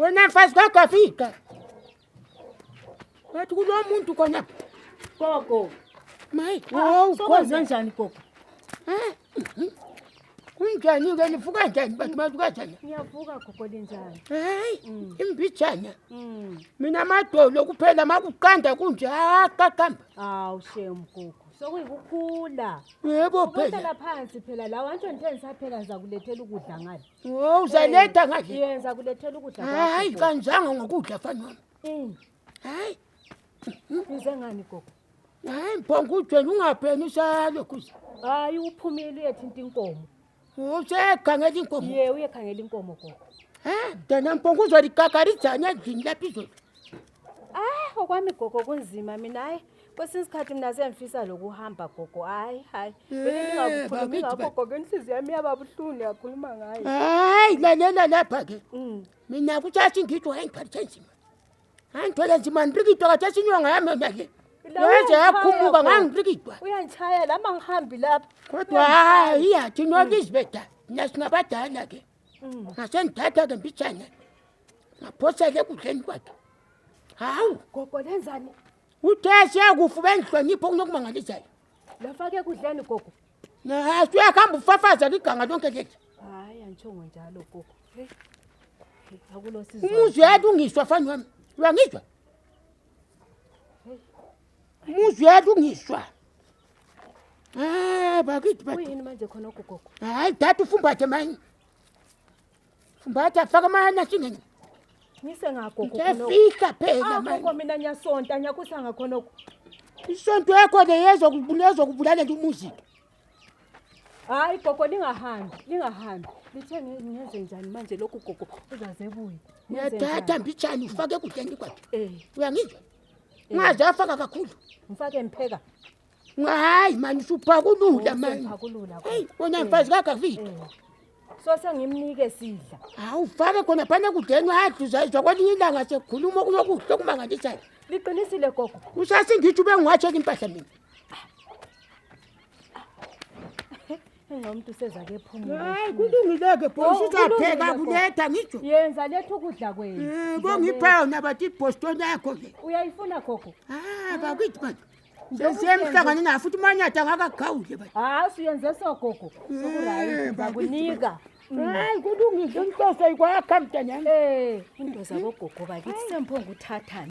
Wena mfazi kakafika. Wathi kulo muntu khona. Gogo. Mayi, sokwenze njani gogo? Kunjani ke nivuka njani bathi masuka njani? Ngiyavuka gogo linjani? Hayi, imbijana. Mina amadolo kuphela makuqanda kunje aqaqamba. Awu shame gogo. Sokuyikukhula. Yebo phela. Uhlala phansi phela la wantsho nithenisa phela ngizakulethela ukudla ngale. Oh, uzaletha ngale. Yenza kulethela ukudla kwakho. Hayi kanjanga ngokudla fana wami. Hayi. Uze ngani gogo? Hayi mphongo ujweni ungapheni salo kuze. Hayi uphumile uyethinta inkomo. Usekhangela inkomo. Ye uyekhangela inkomo gogo. Dana mphongo uzwaligagarizana endlini lapha izolo. Okwami gogo kunzima mina hayi. Kwesinye isikhathi mina sengifisa lokuhamba gogo. Hayi. Vele ningakukhulumi ngakho gogo inhliziyo yami yababuhlungu yakhuluma ngayo. Hayi lalela lapha ke. Mina kuthathi ngitho engiphathe nzima. Angithole nzima nirikitwa kathi inyonga yami nale. Yenze yakhumuka ngangirikitwa. Uyangichaya lama ngihambi lapha. Kodwa hayi yathi noLizabeth nasingabadala ke. Ngasengithatha ke mbijana. Ngaphosa ke kudleni kwakhe. Hawu gogo lenzani? Uthe siyakufa bengihlonipho kunokumangalisayo. Lafake kudleni gogo. Na siyakhamba ufafaza liganga lonke leli. Hayi angichongo njalo gogo. Akulo sizwe. Umuzi yethu ungiswa fana wami. Uyangizwa? Umuzi yethu ungiswa. Bakithi bathi. Uyini manje khona gogo? Hayi thatha ufumbathe manje. Fumbatha faka mana singene. Ngise ngagogo khona. Ngefika phela manje. Gogo mina nyasonta nyakusanga khona. Isonto yakho leyezo kubulalela umuzi. Hayi gogo lingahambi. Lithe ngenze njani manje lokhu gogo uzazebuye. Uyathatha mbijani ufake kudleni kwakhe. Uyangizwa? Ungaze afaka kakhulu. Ngifake mpheka. Hayi manje usuphakulula manje. Hey, wena mfazi kakafika. So sengimnike sidla. Ufake khona phana kudleni haduzayizwa kwelinye ilanga sekukhuluma kunokuhle kumangalisayo. Liqinisile gogo. Usasingithi ube ngiwatheka impahla mina. Ngomuntu seza ke phumula. Hayi kulungileke bosi uzapheka kuletha ngitsho. Yenza letha ukudla kwenu. Kongipha yona bathi ibhostoni yakho ke. Uyayifuna gogo? Bakithi bathi. Sesemhlangane na futhi manyata ngakakhawule bathi. Siyenze so gogo. Sokurayi bakunika. Hayi kulungile intoso ikwakha mntanyami. Into zabo gogo bakithi semphongo uthathana.